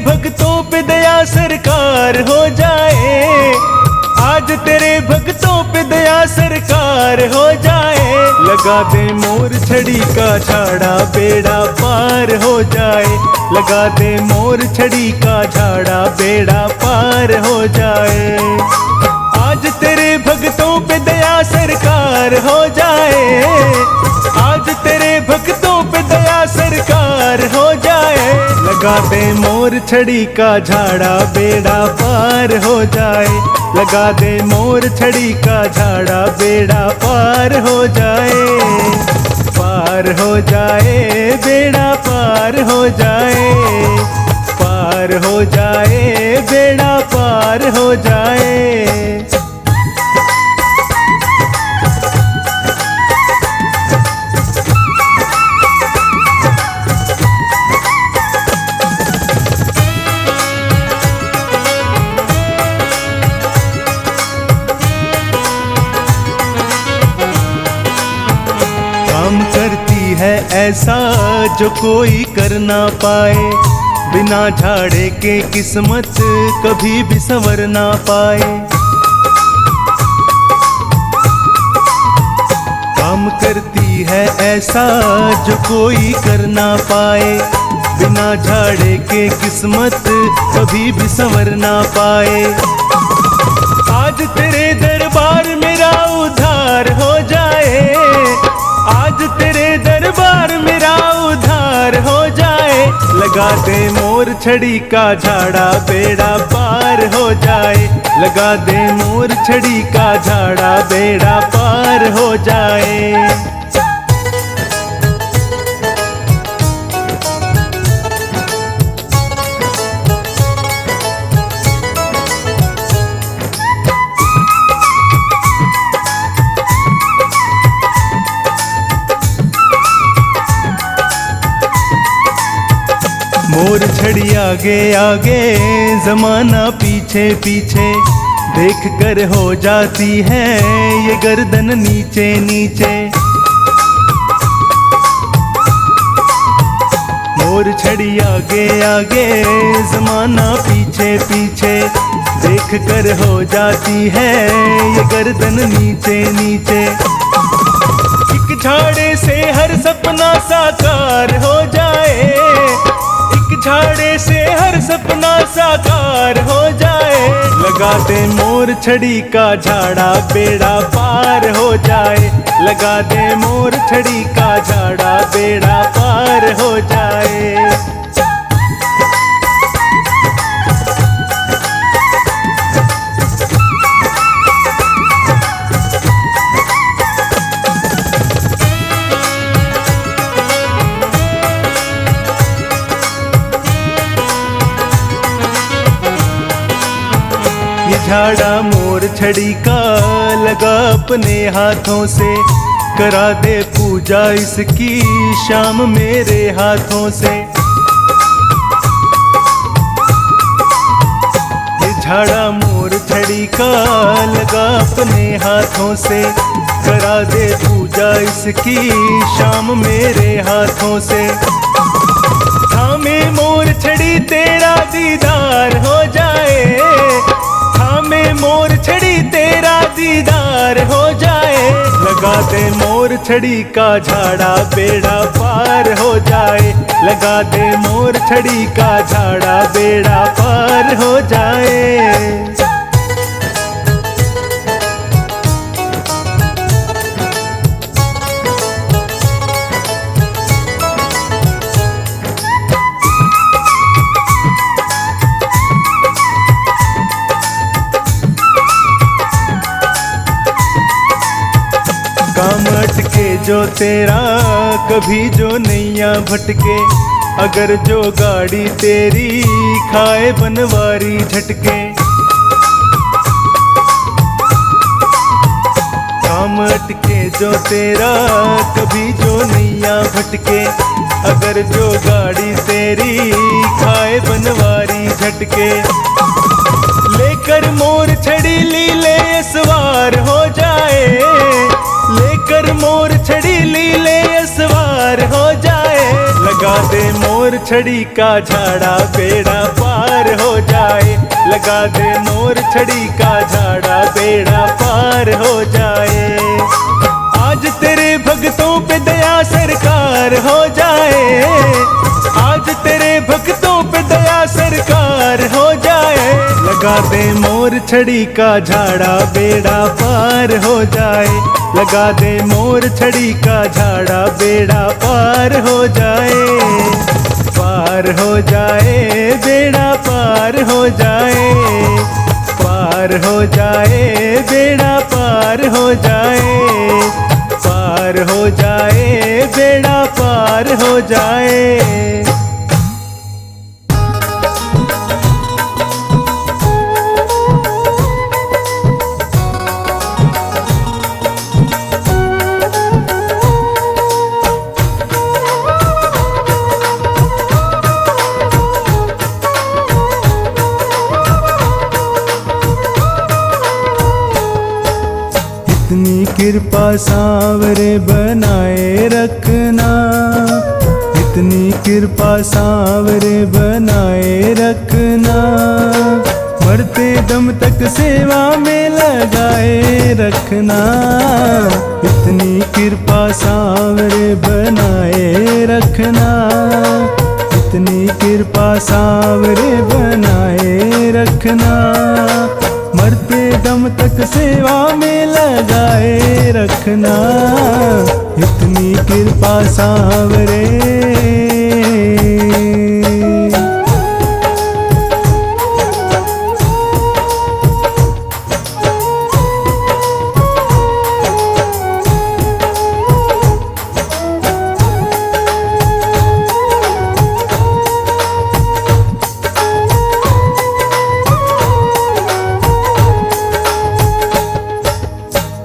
भक्तों पे दया सरकार हो जाए, आज तेरे भक्तों पे दया सरकार हो जाए। लगा दे मोर छड़ी का झाड़ा बेड़ा पार हो जाए, लगा दे मोर छड़ी का झाड़ा बेड़ा पार हो जाए। आज तेरे भक्तों पे दया सरकार हो जाए, आज तेरे भक्तों पे दया सरकार हो जाए। लगा दे मोर छड़ी का झाड़ा बेड़ा पार हो जाए, लगा दे मोर छड़ी का झाड़ा बेड़ा पार हो जाए। पार हो जाए बेड़ा पार हो जाए, पार हो जाए बेड़ा पार हो जाए। काम करती है ऐसा जो कोई कर ना पाए, बिना झाड़े के किस्मत कभी भी संवर ना पाए। काम करती है ऐसा जो कोई कर ना पाए, बिना झाड़े के किस्मत कभी भी संवर ना पाए। आज तेरे दरबार मेरा उद्धार हो जाए, आज तेरे दरबार मेरा उद्धार हो जाए। लगा दे मोर छड़ी का झाड़ा बेड़ा पार हो जाए, लगा दे मोर छड़ी का झाड़ा बेड़ा पार हो जाए। मोर छड़ी आगे आगे जमाना पीछे पीछे, देख कर हो जाती है ये गर्दन नीचे नीचे। मोर छड़ी आगे आगे जमाना पीछे पीछे, देख कर हो जाती है ये गर्दन नीचे नीचे। एक झाड़े से हर सपना साकार हो जाए, झाड़े से हर सपना साकार हो जाए। लगा दे मोर छड़ी का झाड़ा बेड़ा पार हो जाए, लगा दे मोर छड़ी का झाड़ा बेड़ा पार हो जाए। झाड़ा मोर छड़ी का लगा अपने हाथों से, करा दे पूजा इसकी शाम मेरे हाथों से। ये झाड़ा मोर छड़ी का लगा अपने हाथों से, करा दे पूजा इसकी शाम मेरे हाथों से। थामे मोर छड़ी तेरा दीदार हो जाए, में मोर छड़ी तेरा दीदार हो जाए। लगा दे मोर छड़ी का झाड़ा बेड़ा पार हो जाए, लगा दे मोर छड़ी का झाड़ा बेड़ा पार हो जाए। काम अटके जो तेरा कभी जो नैया भटके, अगर जो गाड़ी तेरी खाए बनवारी झटके। काम अटके जो तेरा कभी जो नैया भटके, अगर जो गाड़ी तेरी खाए बनवारी झटके। लेकर मोर छड़ी लीले सवार हो जाए, लेकर मोर छड़ी लीले सवार हो जाए। लगा दे मोर छड़ी का झाड़ा बेड़ा पार हो जाए। लगा दे मोर छड़ी का झाड़ा बेड़ा पार हो जाए। आज तेरे भक्तों पे दया सरकार हो जाए। आज तेरे भक्तों पे दया सरकार हो जाए। लगा दे मोर छड़ी का झाड़ा बेड़ा पार हो जाए। लगा दे मोर छड़ी का झाड़ा बेड़ा पार हो जाए। पार हो जाए बेड़ा पार हो जाए। पार हो जाए बेड़ा पार हो जाए। पार हो जाए बेड़ा पार हो जाए। इतनी कृपा सांवरे बनाए रखना। इतनी कृपा सांवरे बनाए रखना। मरते दम तक सेवा में लगाए रखना। इतनी कृपा सांवरे बनाए रखना। इतनी कृपा सांवरे बनाए रखना। मरते दम तक सेवा में लगाए रखना। इतनी कृपा सांवरे।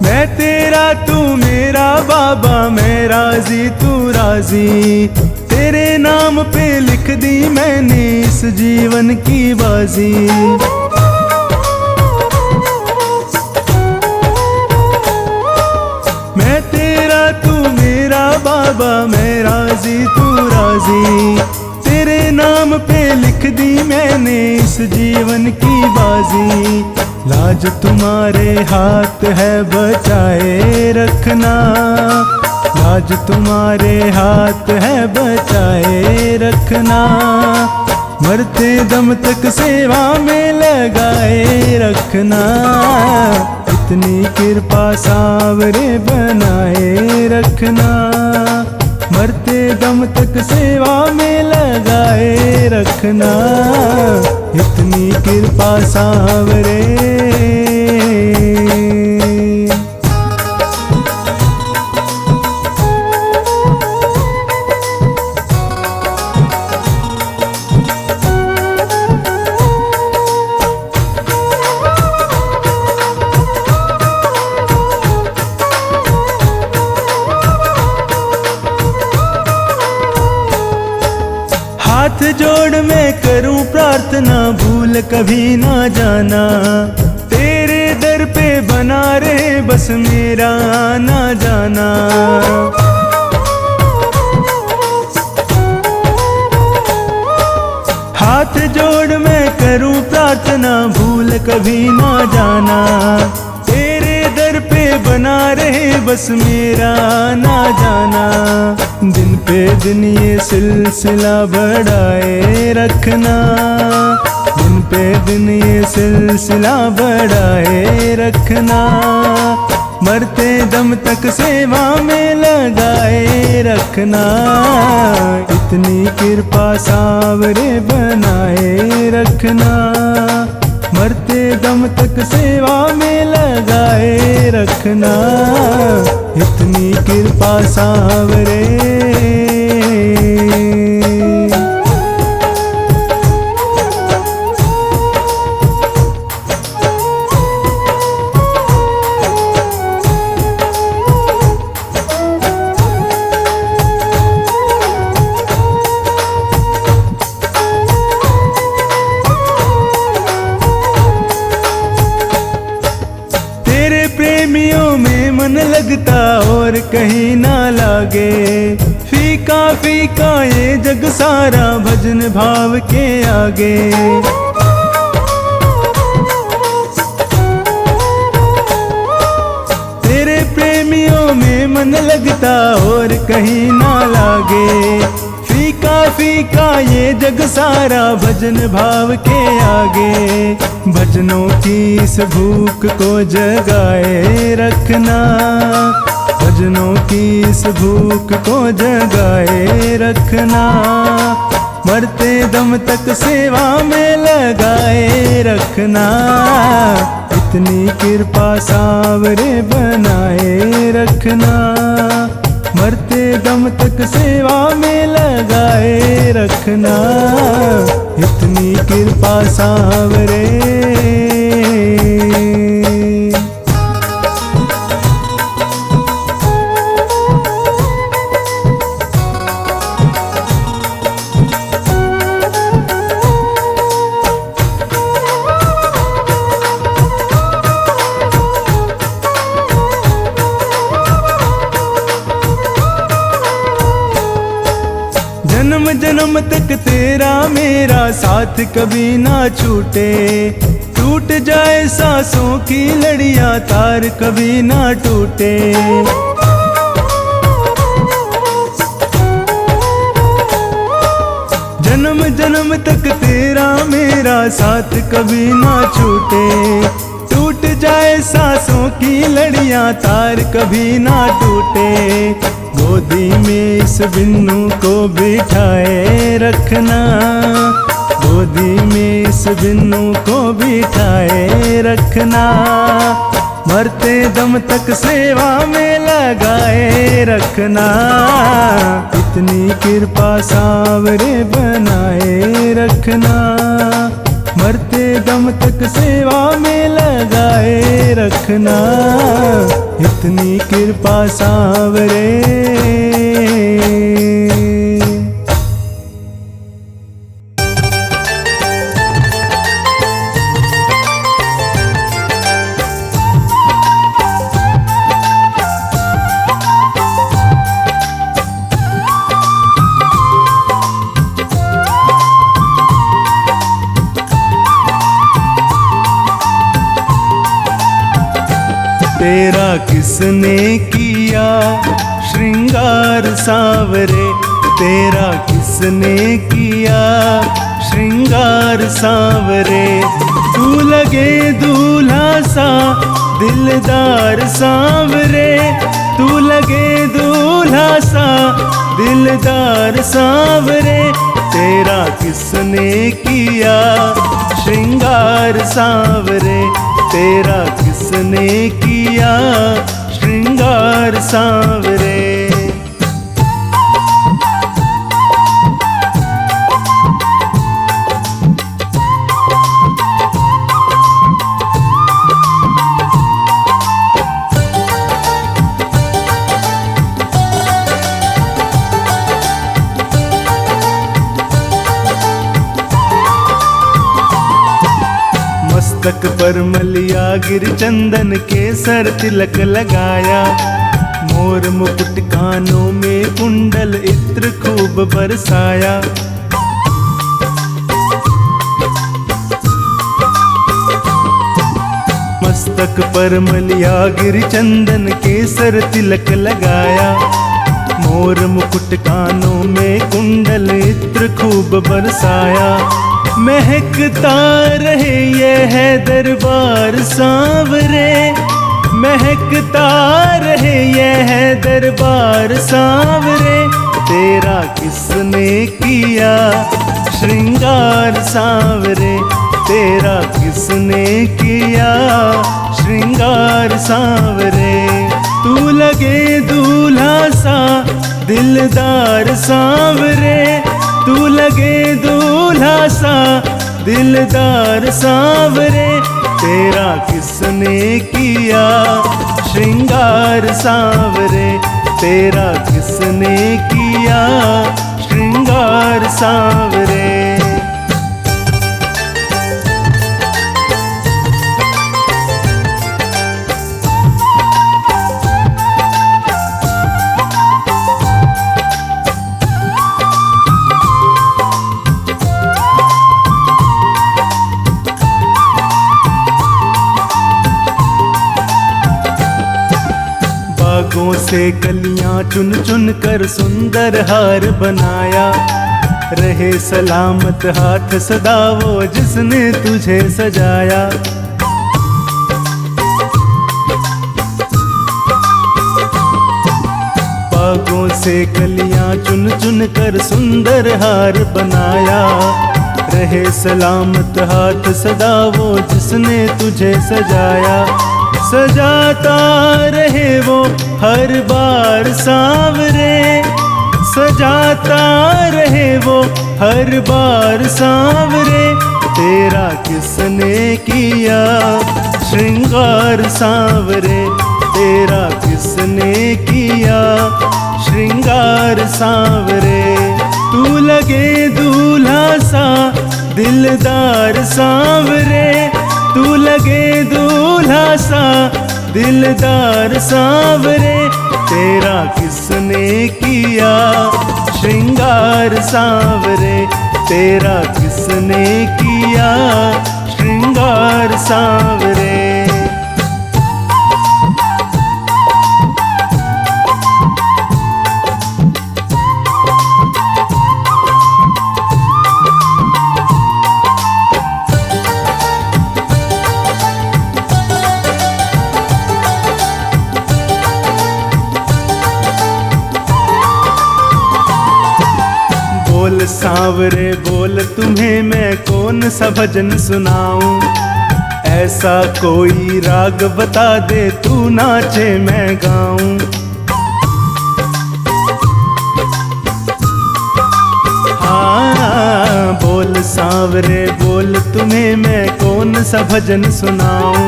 मैं तेरा तू मेरा बाबा, मैं राजी तू राजी। तेरे नाम पे लिख दी मैंने इस जीवन की बाजी। मैं तेरा तू मेरा बाबा, मैं राजी तू राजी। तेरे नाम पे लिख दी मैंने इस जीवन की बाजी। लाज तुम्हारे हाथ है बचाए रखना। लाज तुम्हारे हाथ है बचाए रखना। मरते दम तक सेवा में लगाए रखना। इतनी कृपा सांवरे बनाए रखना। मरते दम तक सेवा में लगाए रखना। इतनी कृपा सांवरे। हाथ जोड़ मैं करूं प्रार्थना, भूल कभी ना जाना। तेरे दर पे बना रहे बस मेरा आना जाना। हाथ जोड़ मैं करूं प्रार्थना, भूल कभी ना जाना। तेरे दर पे बना रहे बस मेरा आना जाना। दिन पे दिन ये सिलसिला बढ़ाए रखना। दिन पे दिन ये सिलसिला बढ़ाए रखना। मरते दम तक सेवा में लगाए रखना। इतनी कृपा सांवरे बनाए रखना। मरते दम तक सेवा में लगाए रखना। इतनी कृपा सांवरे। प्रेमियों में मन लगता और कहीं ना लागे। फीका फीका फीका ये जग सारा भजन भाव के आगे। तेरे प्रेमियों में मन लगता और कहीं ना लागे। फीका फीका ये जग सारा भजन भाव के आगे। भजनों की इस भूख को जगाए रखना, भजनों की इस भूख को जगाए रखना। मरते दम तक सेवा में लगाए रखना। इतनी कृपा सावरे बनाए रखना। मरते दम तक सेवा में लगाए रखना। इतनी कृपा सावरे। जन्म जन्म तक तेरा मेरा साथ कभी ना छूटे। टूट जाए सांसों की लड़ियां तार कभी ना टूटे। जन्म जन्म तक तेरा मेरा साथ कभी ना छूटे। टूट जाए सांसों की लड़ियां तार कभी ना टूटे। गोदी में इस बिन्नू को बिठाए रखना। गोदी में इस बिन्नू को बिठाए रखना। मरते दम तक सेवा में लगाए रखना। इतनी कृपा सावरे बनाए रखना। मरते दम तक सेवा में लगाए रखना। इतनी कृपा सावरे। तेरा किसने किया श्रृंगार सावरे। तेरा किसने किया श्रृंगार सावरे। तू लगे दूल्हा सा दिलदार सावरे। तू लगे दूल्हा सा दिलदार सावरे। तेरा किसने किया श्रृंगार सावरे। तेरा किसने किया श्रृंगार सावरे। मस्तक पर मलिया गिर चंदन के सर तिलक लगाया। मोर मुकुट कानों में कुंडल इत्र खूब बरसाया। मस्तक पर मलिया गिर चंदन के सर तिलक लगाया। मोर मुकुट कानों में कुंडल इत्र खूब बरसाया। महकता रहे ये है दरबार सांवरे। महकता रहे ये है दरबार सांवरे। तेरा किसने किया श्रृंगार सांवरे। तेरा किसने किया श्रृंगार सांवरे। तू लगे दूल्हा सा दिलदार सांवरे। तू लगे दूल्हा सा दिलदार सांवरे। तेरा किसने किया श्रृंगार सांवरे। तेरा किसने किया श्रृंगार सांवरे। से कलियां चुन चुन कर सुंदर हार बनाया, रहे सलामत हाथ सदा वो जिसने तुझे सजाया। बागों से कलियां चुन चुन कर सुंदर हार बनाया, रहे सलामत हाथ सदा वो जिसने तुझे सजाया। सजाता रहे वो हर बार सांवरे, सजाता रहे वो हर बार सांवरे, तेरा किसने किया श्रृंगार सांवरे, तेरा किसने किया श्रृंगार सांवरे। तू लगे दूल्हा सा दिलदार सांवरे, तू लगे दूल्हा सा दिलदार सांवरे, तेरा किसने किया श्रृंगार सांवरे, तेरा किसने किया श्रृंगार सांवरे। बोल सांवरे बोल तुम्हें मैं कौन सा भजन सुनाऊं, ऐसा कोई राग बता दे तू नाचे मैं गाऊं। हाँ बोल सांवरे बोल तुम्हें मैं कौन सा भजन सुनाऊं,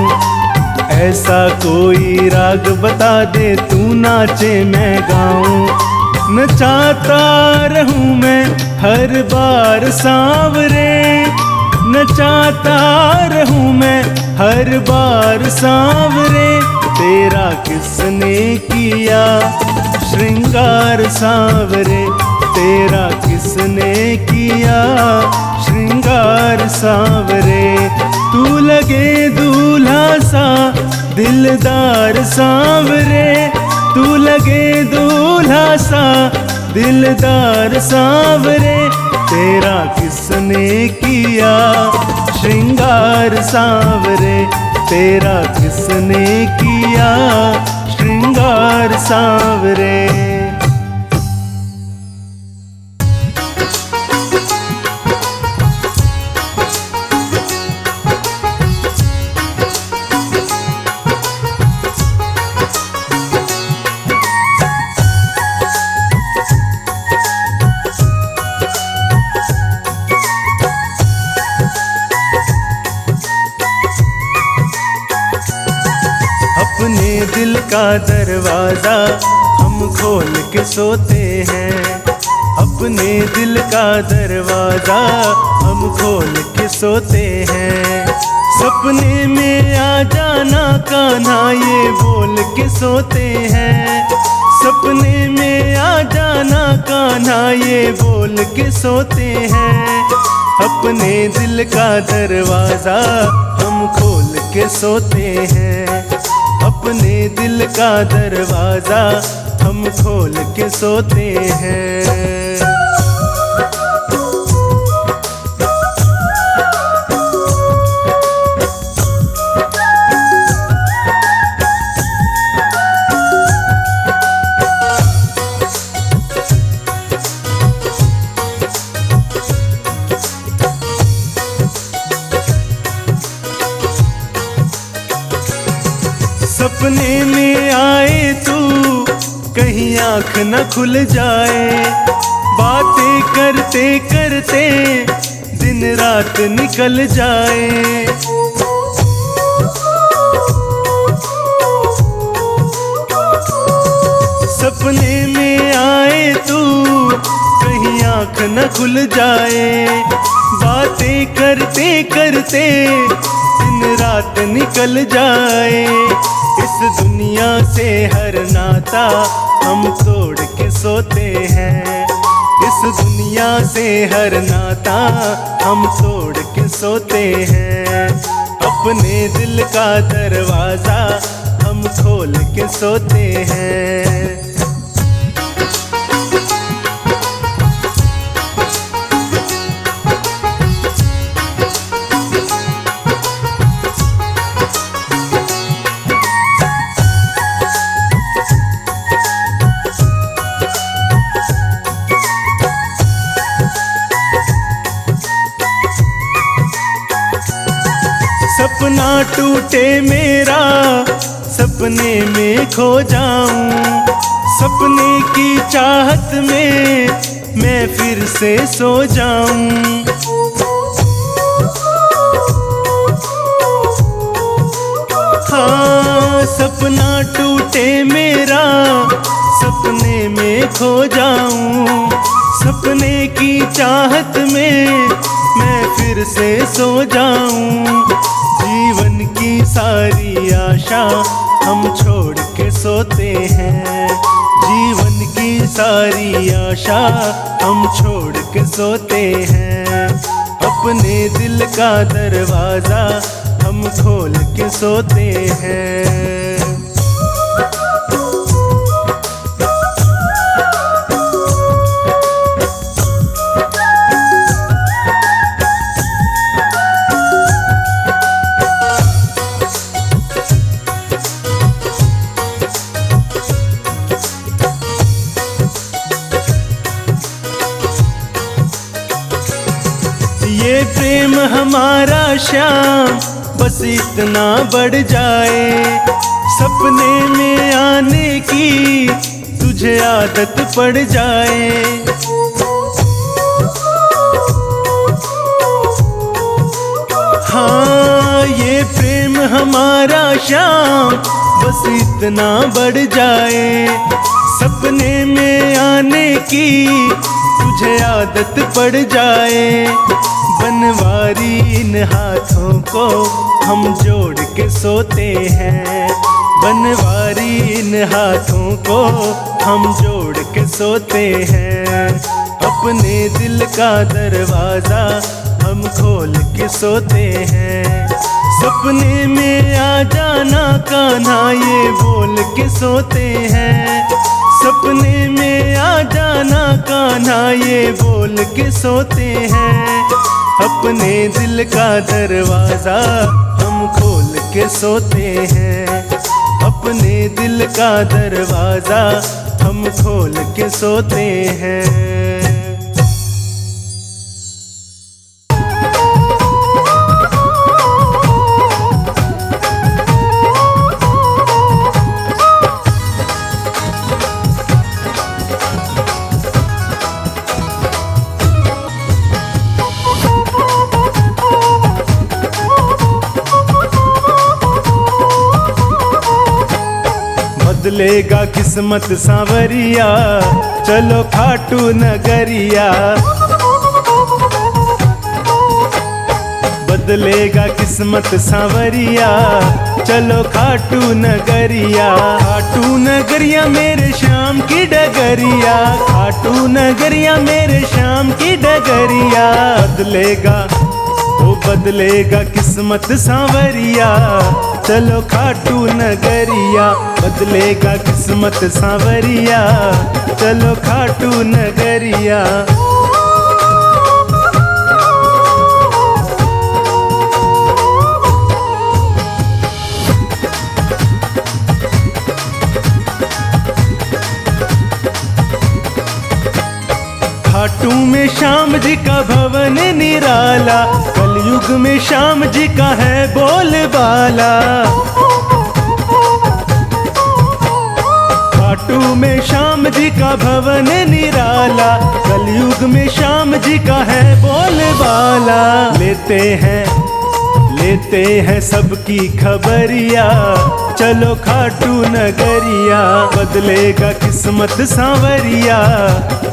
ऐसा कोई राग बता दे तू नाचे मैं गाऊं। नचाता रहूं मैं हर बार सांवरे, नचाता रहूं मैं हर बार सांवरे, तेरा किसने किया श्रृंगार सांवरे, तेरा किसने किया श्रृंगार सांवरे। तू लगे दूल्हा सा दिलदार सांवरे, तू लगे दूल्हा सा दिलदार सांवरे, तेरा किसने किया श्रृंगार सांवरे, तेरा किसने किया श्रृंगार सांवरे। अपने दिल का दरवाजा हम खोल के सोते हैं, अपने दिल का दरवाजा हम खोल के सोते हैं। सपने में आ जाना कान्हा ये बोल के सोते हैं, सपने में आ जाना कान्हा ये बोल के सोते हैं। अपने दिल का दरवाजा हम खोल के सोते हैं, अपने दिल का दरवाजा हम खोल के सोते हैं। सपने में आए तू कहीं आँख न खुल जाए, बातें करते करते दिन रात निकल जाए। सपने में आए तू कहीं आँख न खुल जाए, बातें करते करते दिन रात निकल जाए। इस दुनिया से हर नाता हम तोड़ के सोते हैं, इस दुनिया से हर नाता हम तोड़ के सोते हैं। अपने दिल का दरवाजा हम हम खोल के सोते हैं। सपना टूटे मेरा, सपने में खो जाऊं, सपने की चाहत में मैं फिर से सो जाऊं। हाँ, सपना टूटे मेरा, सपने में खो जाऊं, सपने की चाहत में मैं फिर से सो जाऊं। जीवन की सारी आशा हम छोड़ के सोते हैं, जीवन की सारी आशा हम छोड़ के सोते हैं। अपने दिल का दरवाजा हम खोल के सोते हैं। ये प्रेम हमारा श्याम बस इतना बढ़ जाए, सपने में आने की तुझे आदत पड़ जाए। हाँ, ये प्रेम हमारा श्याम बस इतना बढ़ जाए, सपने में आने की तुझे आदत पड़ जाए। बनवारी इन हाथों को हम जोड़ के सोते हैं, बनवारी इन हाथों को हम जोड़ के सोते हैं। अपने दिल का दरवाजा हम खोल के सोते हैं। सपने में आ जाना कान्हा ये बोल के सोते हैं, सपने में आ जाना कान्हा ये बोल के सोते हैं। अपने दिल का दरवाजा हम खोल के सोते हैं, अपने दिल का दरवाजा हम खोल के सोते हैं। बदलेगा किस्मत सांवरिया, चलो खाटू नगरिया। बदलेगा किस्मत सांवरिया, चलो खाटू नगरिया। खाटू नगरिया मेरे श्याम की डगरिया, खाटू नगरिया मेरे श्याम की डगरिया। बदलेगा ओ बदलेगा किस्मत सांवरिया, चलो खाटू नगरिया। बदलेगा किस्मत सांवरिया, चलो खाटू नगरिया। खाटू में श्याम जी का भवन निराला, कलयुग में श्याम जी का है बोलबाला। खाटू में श्याम जी का भवन निराला, कलयुग में श्याम जी का है बोलबाला। लेते हैं सबकी खबरिया, चलो खाटू नगरिया। बदलेगा किस्मत सांवरिया,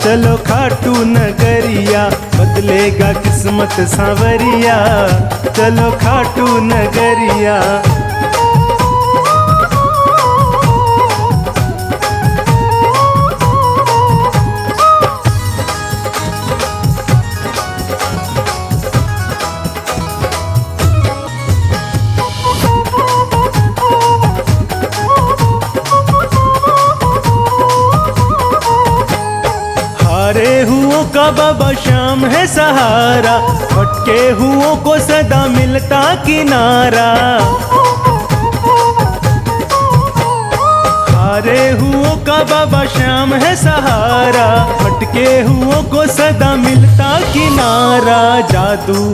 चलो खाटू नगरिया। बदलेगा किस्मत सांवरिया, चलो खाटू नगरिया। हुओं का बाबा श्याम है सहारा, भटके हुओं को सदा मिलता किनारा। हारे हुओं का बाबा श्याम है सहारा, भटके हुओं को सदा मिलता किनारा। जादू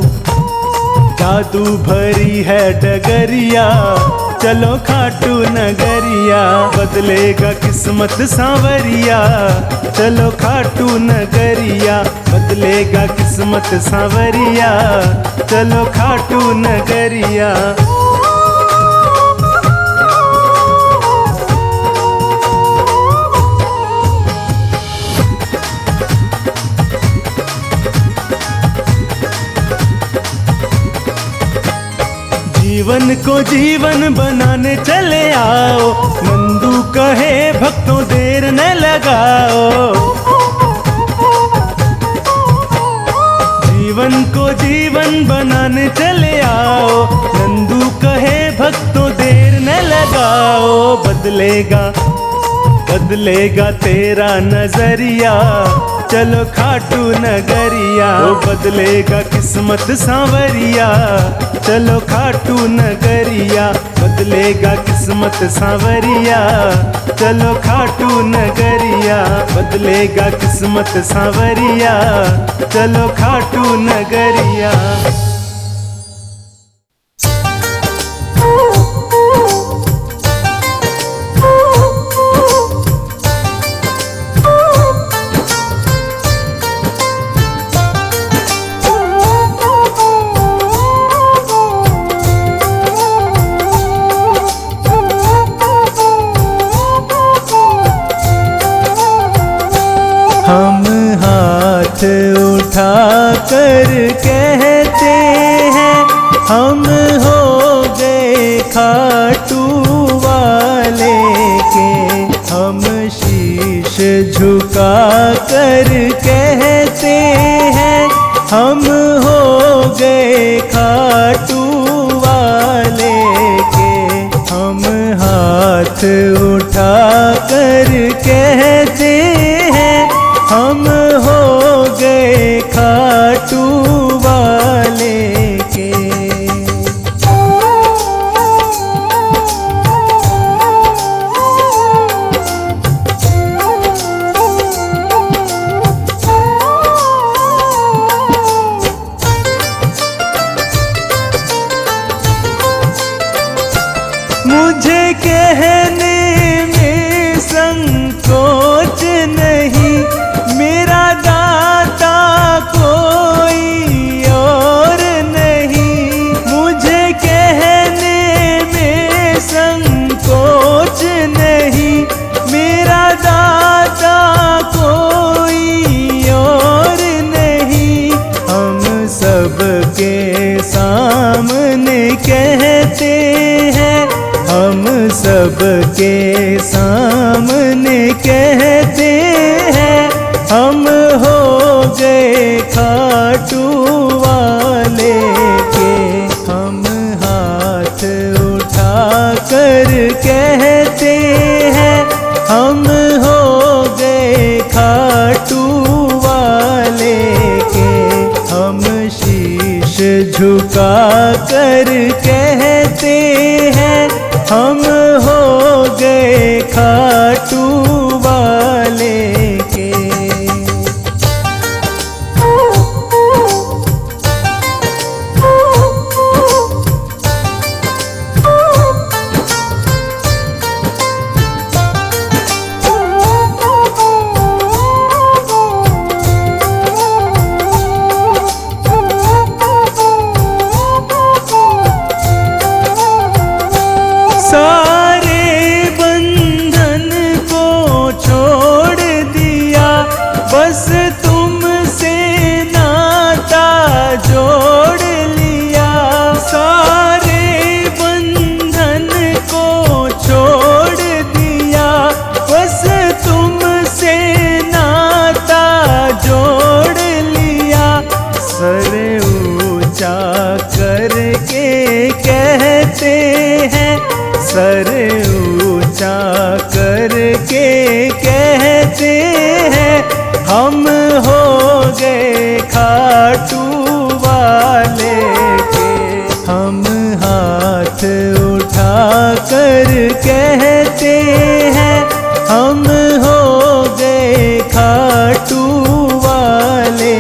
जादू भरी है डगरिया, चलो खाटू नगरिया, बदलेगा किस्मत सांवरिया। चलो खाटू नगरिया, बदलेगा किस्मत सांवरिया। चलो खाटू नगरिया। जीवन को जीवन बनाने चले आओ, नंदू कहे भक्तों देर न लगाओ। जीवन को जीवन बनाने चले आओ, नंदू कहे भक्तों देर न लगाओ। बदलेगा बदलेगा तेरा नजरिया, चलो खाटू नगरिया। ओ बदलेगा किस्मत सांवरिया, चलो खाटू नगरिया। बदलेगा किस्मत सांवरिया, चलो खाटू नगरिया। बदलेगा किस्मत सांवरिया, चलो खाटू नगरिया। हम हाथ उठा कर कहते हैं, हम हो गए खाटू वाले के। हम शीश झुका कर कहते हैं, हम हो गए खाटू वाले के। हम हाथ उठा कर कहते हैं, हम हो गए खाटू वाले के। मुझे कहने में संकोच नहीं, मेरा दाता कोई और नहीं। मुझे कहने में संकोच नहीं, मेरा दाता कोई और नहीं। हम सबके सामने कहते हैं, हम सबके सामने कहते हैं, हम हो गए खाटू वाले के। हम हाथ उठा कर कहते हैं, हम हो गए खाटू वाले के। हम शीश झुका कर कहते हैं, हम हो गए खाटू वाले के। सारे बंधन को छोड़ दिया, बस तुमसे नाता जोड़ लिया। सारे बंधन को छोड़ दिया, बस तुमसे नाता जोड़ लिया। सर ऊंचा करके कहते हैं, सर ऊंचा करके कहते हैं, हम हो कहते हैं, हम हो गए खाटू वाले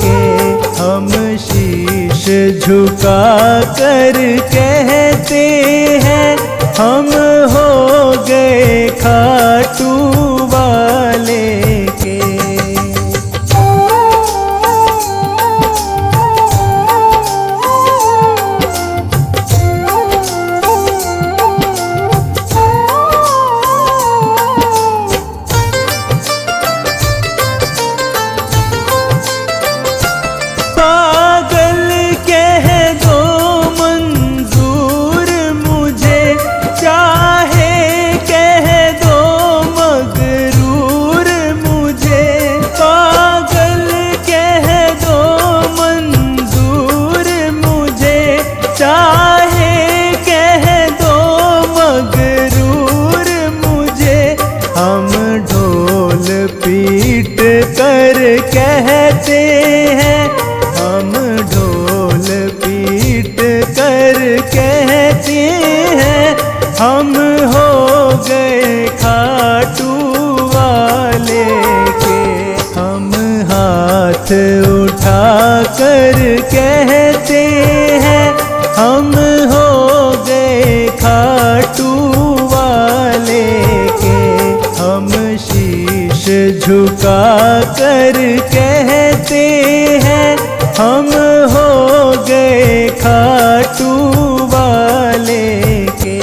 के। हम शीश झुका कर कहते हैं, हम हो गए खाटू वाले के। पागल कह दो मंजूर मुझे, चाहे कह दो मगरूर मुझे। पागल कह दो मंजूर मुझे, चाहे कह दो मगरूर मुझे। हम ढोल पीट कर कहते हैं, हम ढोल पीट कर कहते हैं, हम हो गए खाटू वाले के। हम हाथ उठा कर कहते हैं, हम हो गए खाटू वाले के। हम शीश झुका कर कहते हैं, हम हो गए खाटू वाले के।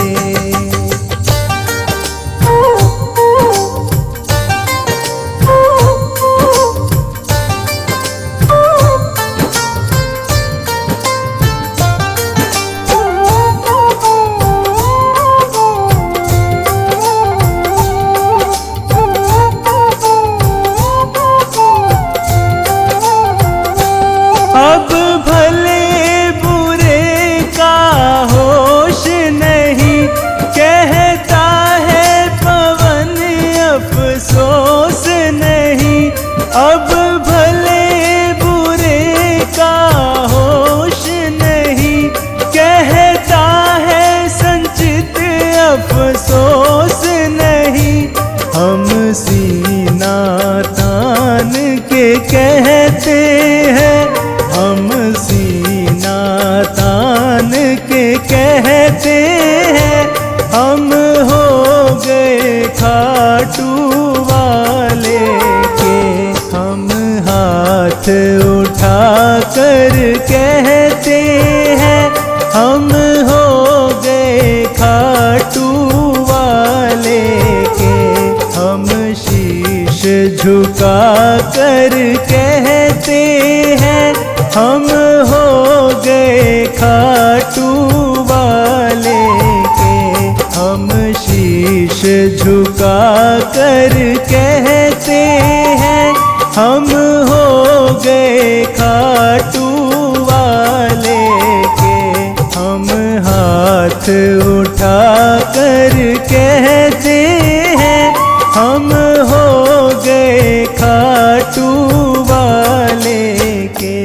अब भले बुरे का होश नहीं, कहता है पवन अफसोस नहीं। अब भले बुरे का होश नहीं, कहता है संचित अफसोस नहीं। हम सीना तान के कहते हैं, हम सीना तान के कहते हैं, हम हो गए खाटू वाले के। हम हाथ उठा कर कहते हैं, हम हो गए खाटू वाले के। हम शीश झुका कर कहते हैं, हम हो गए खाटू वाले के। हम शीश झुका कर कहते हैं, हम हो गए खाटू वाले के। हम हाथ उठा कर कहते हैं, हम हो गए खाटू वाले के।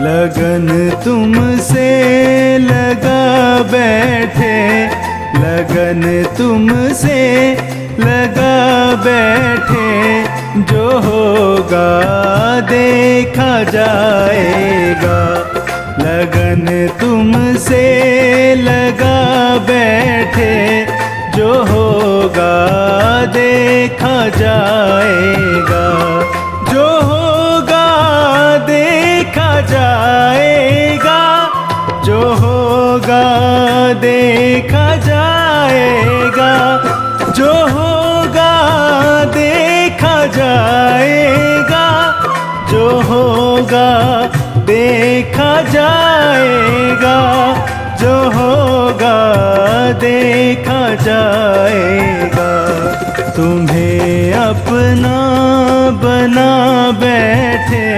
लगन तुमसे लगा बैठे, लगन तुमसे लगा बैठे। जो होगा देखा जाएगा। लगन तुमसे लगा बैठे, जो होगा देखा जाएगा। जो होगा देखा जाएगा, जो होगा देखा जाएगा। जो होगा देखा जाएगा, जो होगा देखा जाएगा। जो होगा देखा जाएगा। तुम्हें अपना बना बैठे,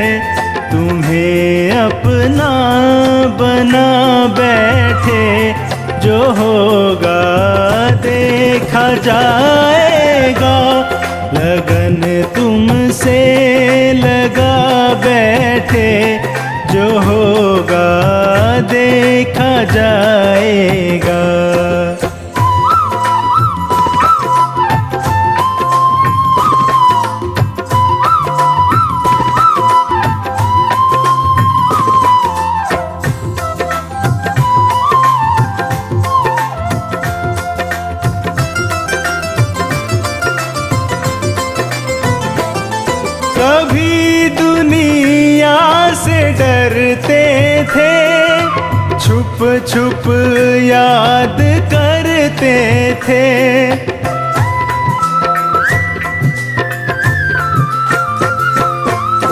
जो होगा देखा जाएगा। लगन तुमसे लगा बैठे, जो होगा देखा जाएगा। कभी दुनिया से डरते थे, छुप छुप याद करते थे।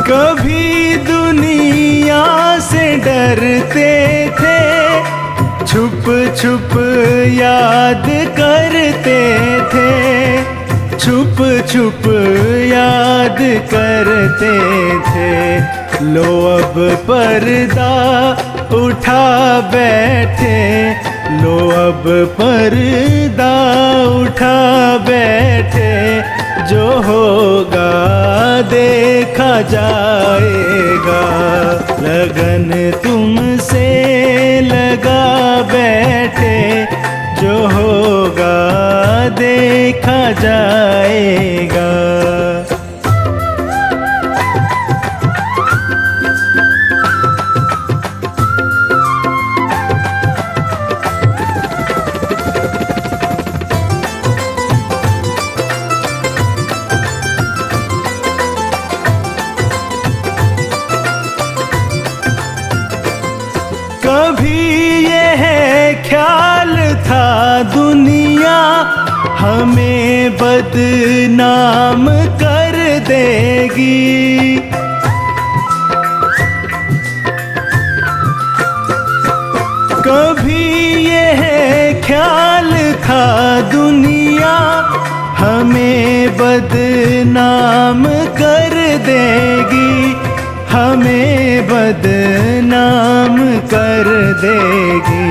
कभी दुनिया से डरते थे, छुप छुप याद करते थे। छुप छुप याद करते थे। लो अब पर्दा उठा बैठे, लो अब पर्दा उठा बैठे। जो होगा देखा जाएगा। लगन तुमसे लगा बैठे, जो होगा देखा जाएगा। कभी यह ख्याल था दुनिया हमें बदनाम कर देगी। कभी यह ख्याल था दुनिया हमें बदनाम कर देगी, हमें बदनाम कर देगी।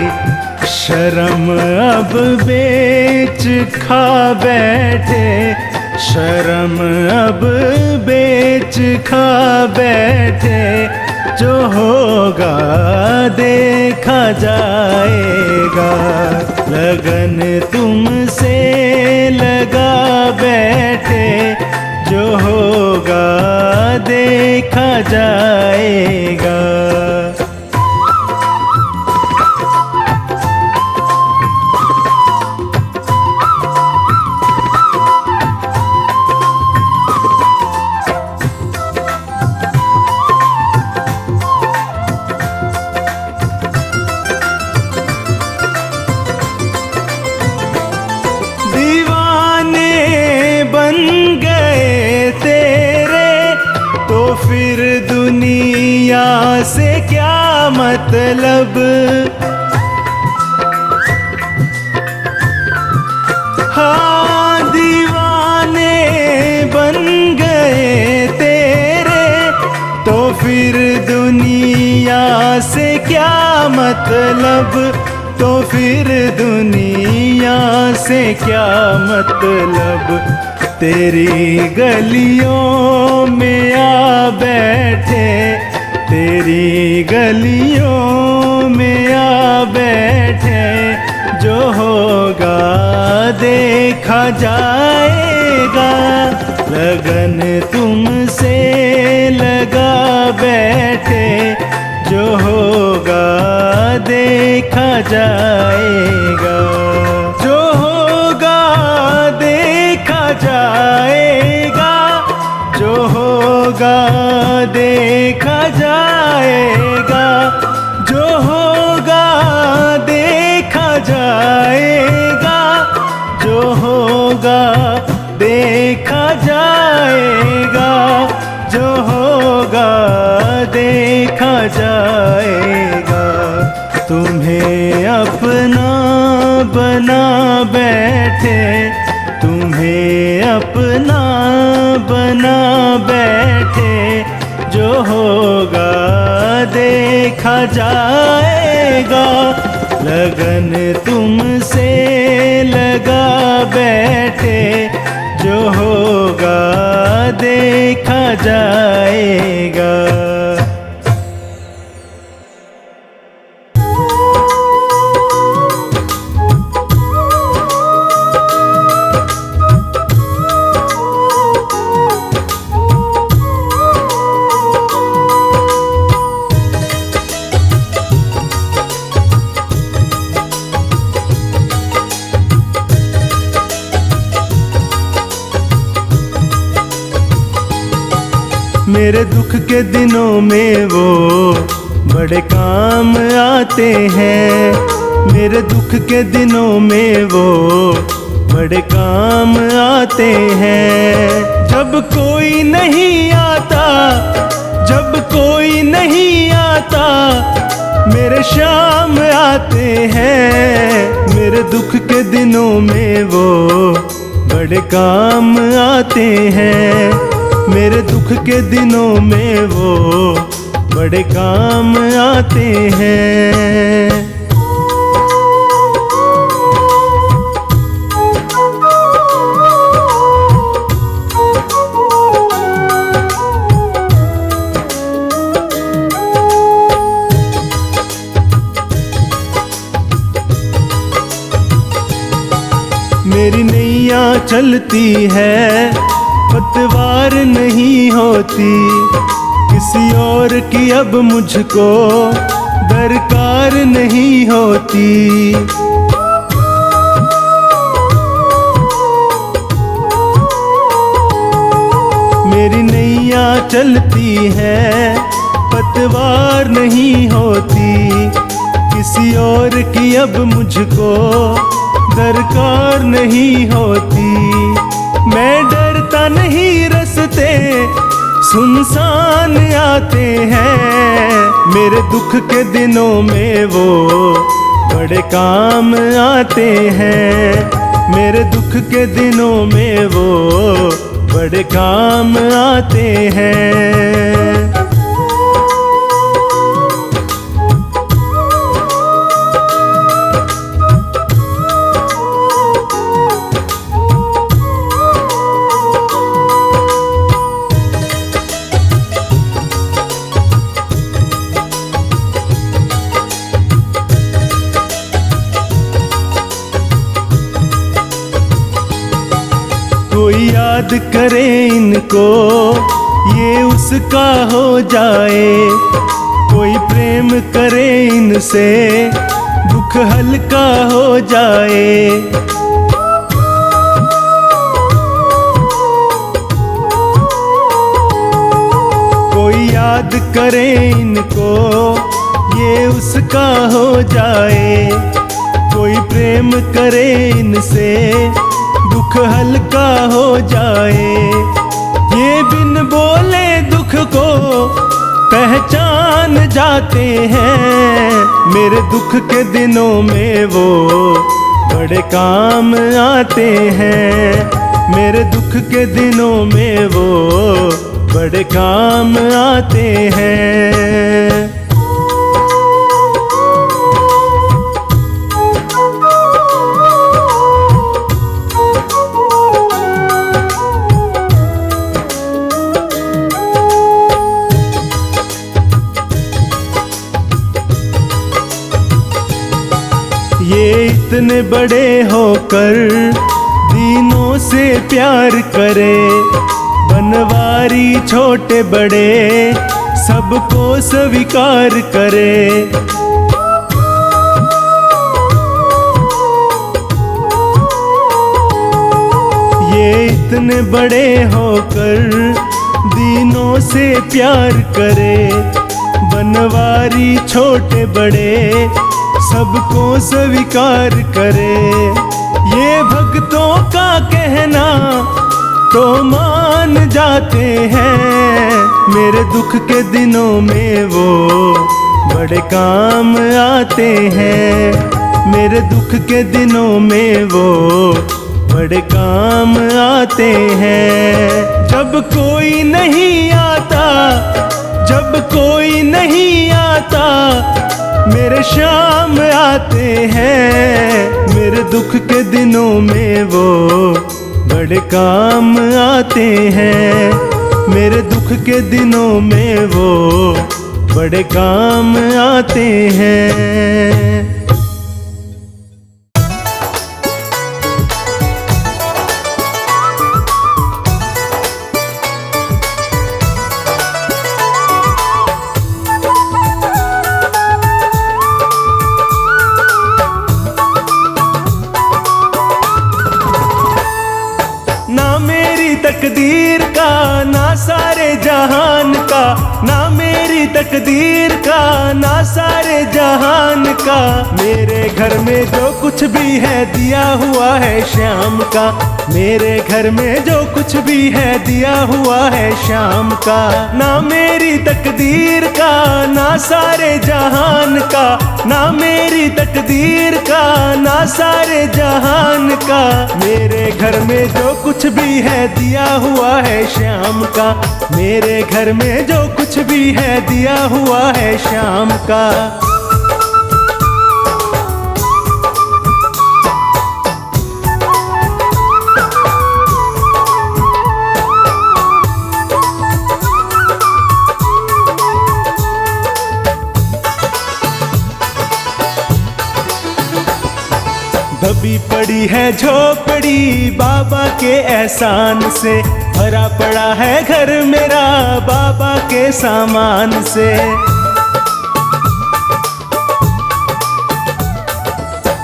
शर्म अब बेच खा बैठे, शर्म अब बेच खा बैठे। जो होगा देखा जाएगा। लगन तुमसे लगा बैठे, जो होगा देखा जाएगा। बन गए तेरे तो फिर दुनिया से क्या मतलब। हाँ दीवाने बन गए तेरे तो फिर दुनिया से क्या मतलब। तो फिर दुनिया से क्या मतलब। तेरी गलियों में आ बैठे, तेरी गलियों में आ बैठे। जो होगा देखा जाएगा। लगन तुमसे लगा बैठे, जो होगा देखा जाएगा। जो होगा देखा जाएगा। जो होगा देखा जाएगा। जो होगा देखा जाएगा। जो होगा देखा जाएगा। जो होगा देखा जाएगा। तुम्हें अपना बना बैठे, तुम्हें अपना बना बैठे। जो होगा देखा जाएगा। लगन तुमसे लगा बैठे, जो होगा देखा जाएगा। मेरे दुख के दिनों में वो बड़े काम आते हैं। मेरे दुख के दिनों में वो बड़े काम आते हैं। जब कोई नहीं आता, जब कोई नहीं आता, मेरे शाम आते हैं। मेरे दुख के दिनों में वो बड़े काम आते हैं। मेरे दुख के दिनों में वो बड़े काम आते हैं। मेरी नैया चलती है, पतवार नहीं होती, किसी और की अब मुझको दरकार नहीं होती। मेरी नैया चलती है, पतवार नहीं होती, किसी और की अब मुझको दरकार नहीं होती। मैं डरता नहीं, रास्ते सुनसान आते हैं। मेरे दुख के दिनों में वो बड़े काम आते हैं। मेरे दुख के दिनों में वो बड़े काम आते हैं। कोई याद करे इनको, ये उसका हो जाए। कोई प्रेम करे इनसे, दुख हल्का हो जाए। कोई याद करे इनको, ये उसका हो जाए। कोई प्रेम करे इनसे, दुख हल्का हो जाए। ये बिन बोले दुख को पहचान जाते हैं। मेरे दुख के दिनों में वो बड़े काम आते हैं। मेरे दुख के दिनों में वो बड़े काम आते हैं। ये इतने बड़े होकर दीनों से प्यार करे, बनवारी छोटे बड़े सबको स्वीकार करे। ये इतने बड़े होकर दीनों से प्यार करे, बनवारी छोटे बड़े सबको स्वीकार करे। ये भक्तों का कहना तो मान जाते हैं। मेरे दुख के दिनों में वो बड़े काम आते हैं। मेरे दुख के दिनों में वो बड़े काम आते हैं। जब कोई नहीं आता, जब कोई नहीं आता मेरे शाम आते हैं, मेरे दुख के दिनों में वो बड़े काम आते हैं, मेरे दुख के दिनों में वो बड़े काम आते हैं। ना मेरी तकदीर का ना सारे जहान का, ना मेरी तकदीर का ना सारे जहान का, मेरे घर में जो कुछ भी है दिया हुआ है शाम का, मेरे घर में जो कुछ भी है दिया हुआ है शाम का। ना मेरी तकदीर का ना सारे जहान का, ना मेरी तकदीर का ना सारे जहान का, मेरे घर में जो कुछ भी है दिया हुआ है शाम का, मेरे घर में जो कुछ भी है दिया हुआ है शाम का। दबी पड़ी है झोपड़ी बाबा के एहसान से, भरा पड़ा है घर मेरा बाबा के सामान से।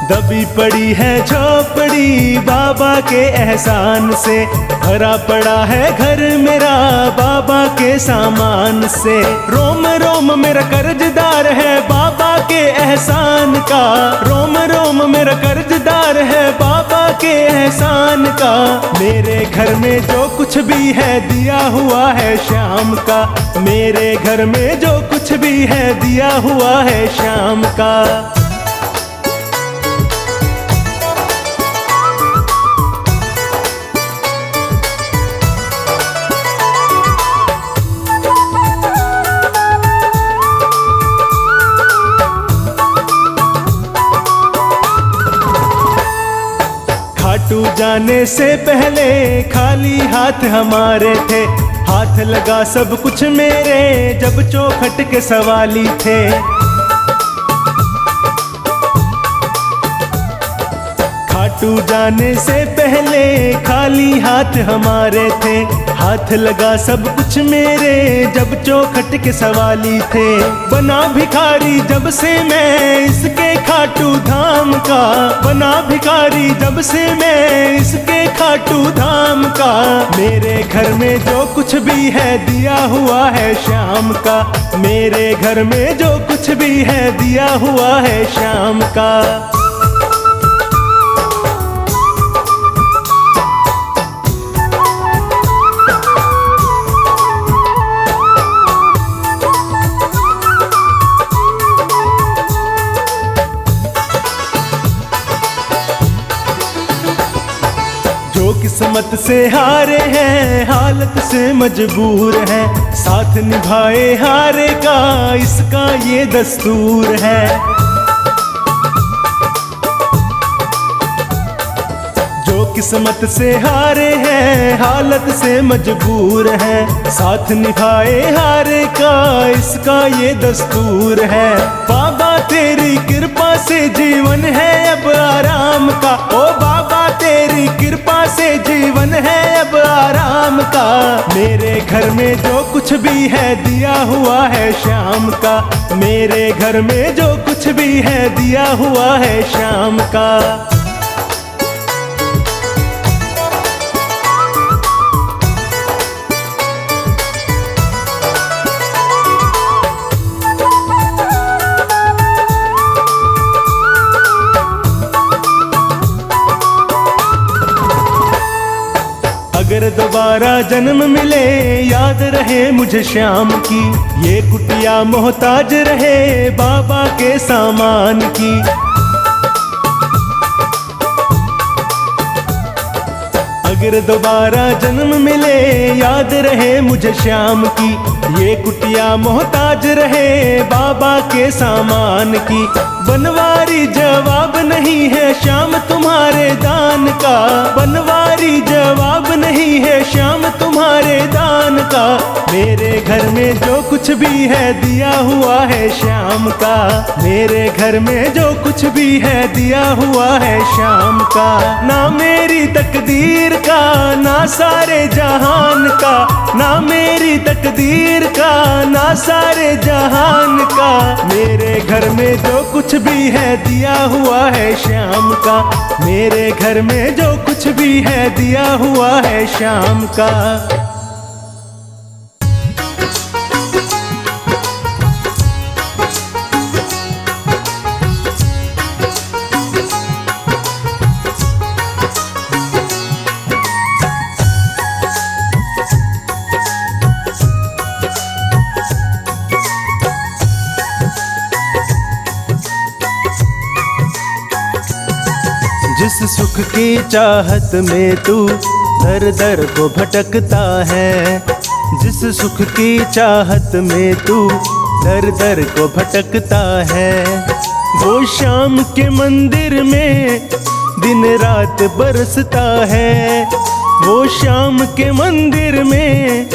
दबी पड़ी है झोपड़ी बाबा के एहसान से, भरा पड़ा है घर मेरा बाबा के सामान से। रोम रोम मेरा कर्जदार है बाबा के एहसान का, रोम रोम मेरा कर्जदार है बाबा के एहसान का, मेरे घर में जो कुछ भी है दिया हुआ है शाम का, मेरे घर में जो कुछ भी है दिया हुआ है शाम का। खाटू जाने से पहले खाली हाथ हमारे थे, हाथ लगा सब कुछ मेरे जब चौखट के सवाली थे। खाटू जाने से पहले खाली हाथ हमारे थे, हाथ लगा सब कुछ मेरे जब चौखट के सवाली थे। बना भिखारी जब से मैं इसके खाटू धाम का, बना भिखारी जब से मैं इसके खाटू धाम का, मेरे घर में जो कुछ भी है दिया हुआ है शाम का, मेरे घर में जो कुछ भी है दिया हुआ है शाम का। जो किस्मत से हारे हैं हालत से मजबूर हैं, साथ निभाए हारे का इसका ये दस्तूर है। जो किस्मत से हारे हैं हालत से मजबूर हैं, साथ निभाए हारे का इसका ये दस्तूर है। बाबा तेरी कृपा से जीवन है अब आराम का, ओ बाबा तेरी कृपा से जीवन है अब आराम का, मेरे घर में जो कुछ भी है दिया हुआ है शाम का, मेरे घर में जो कुछ भी है दिया हुआ है शाम का। अगर दोबारा जन्म मिले याद रहे मुझे शाम की, ये कुटिया मोहताज रहे बाबा के सामान की। फिर दोबारा जन्म मिले, याद रहे मुझे श्याम की। ये कुटिया मोहताज रहे बाबा के सामान की। बनवारी जवाब नहीं है श्याम तुम्हारे दान का, बनवारी जवाब नहीं है श्याम तुम्हारे दान का। मेरे घर में जो कुछ भी है दिया हुआ है श्याम का, मेरे घर में जो कुछ भी है दिया हुआ है श्याम का। ना मेरी तकदीर का ना सारे जहान का, ना मेरी तकदीर का ना सारे जहान का। मेरे घर में जो कुछ भी है दिया हुआ है श्याम का, मेरे घर में जो कुछ भी है दिया हुआ है श्याम का। जिस सुख की चाहत में तू दर दर को भटकता है, जिस सुख की चाहत में तू दर दर को भटकता है। वो शाम के मंदिर में दिन रात बरसता है, वो शाम के मंदिर में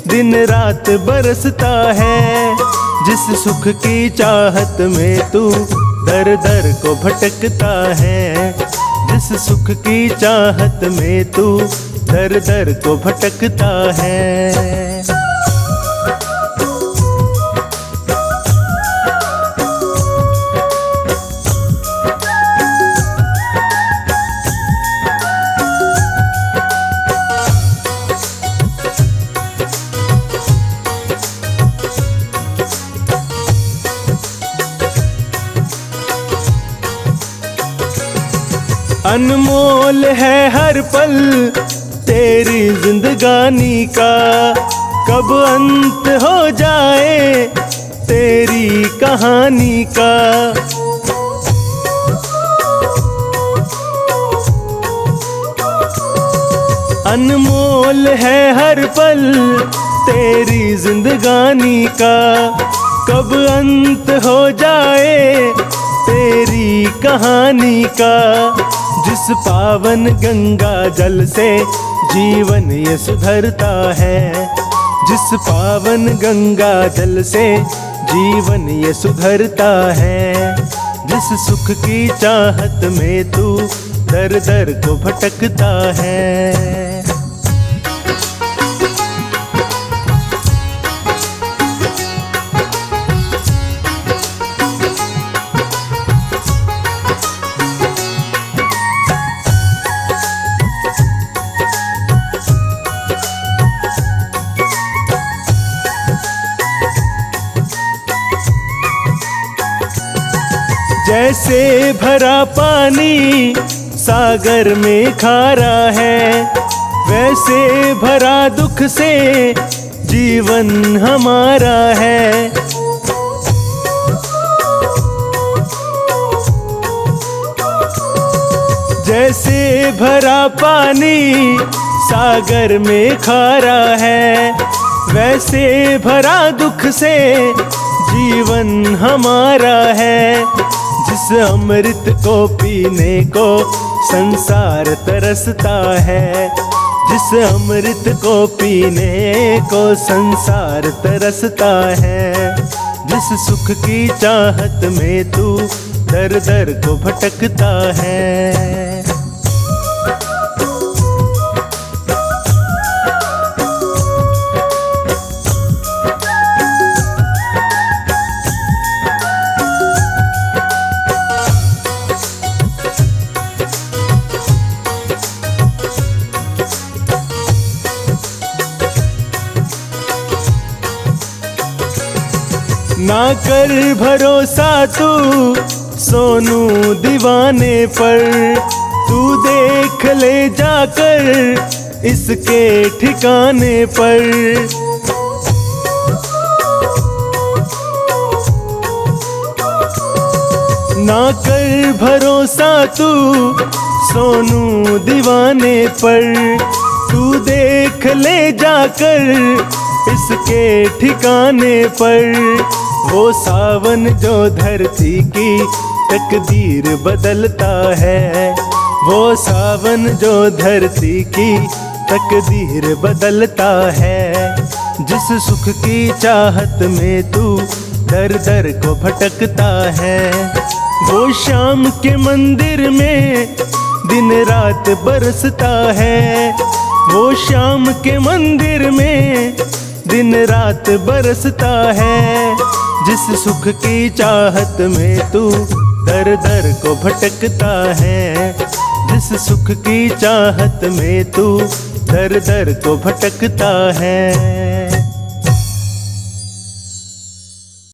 दिन रात बरसता है। जिस सुख की चाहत में तू दर दर को भटकता है, जिस सुख की चाहत में तू दर दर को भटकता है। अनमोल है हर पल तेरी जिंदगानी का, कब अंत हो जाए तेरी कहानी का। अनमोल है हर पल तेरी जिंदगानी का, कब अंत हो जाए तेरी कहानी का। जिस पावन गंगा जल से जीवन ये सुधरता है, जिस पावन गंगा जल से जीवन ये सुधरता है। जिस सुख की चाहत में तू दर दर को भटकता है। जैसे भरा पानी सागर में खारा है, वैसे भरा दुख से जीवन हमारा है। जैसे भरा पानी सागर में खारा है, वैसे भरा दुख से जीवन हमारा है। जिस अमृत को पीने को संसार तरसता है, जिस अमृत को पीने को संसार तरसता है। जिस सुख की चाहत में तू दर दर को भटकता है। ना कर भरोसा तू सोनू दीवाने पर, तू देख ले जाकर इसके ठिकाने पर। ना कर भरोसा तू सोनू दीवाने पर, तू देख ले जाकर इसके ठिकाने पर। वो सावन जो धरती की तकदीर बदलता है, वो सावन जो धरती की तकदीर बदलता है। जिस सुख की चाहत में तू दर दर को भटकता है, वो शाम के मंदिर में दिन रात बरसता है। वो शाम के मंदिर में दिन रात बरसता है। जिस सुख की चाहत में तू दर दर को भटकता है, जिस सुख की चाहत में तू दर दर को भटकता है।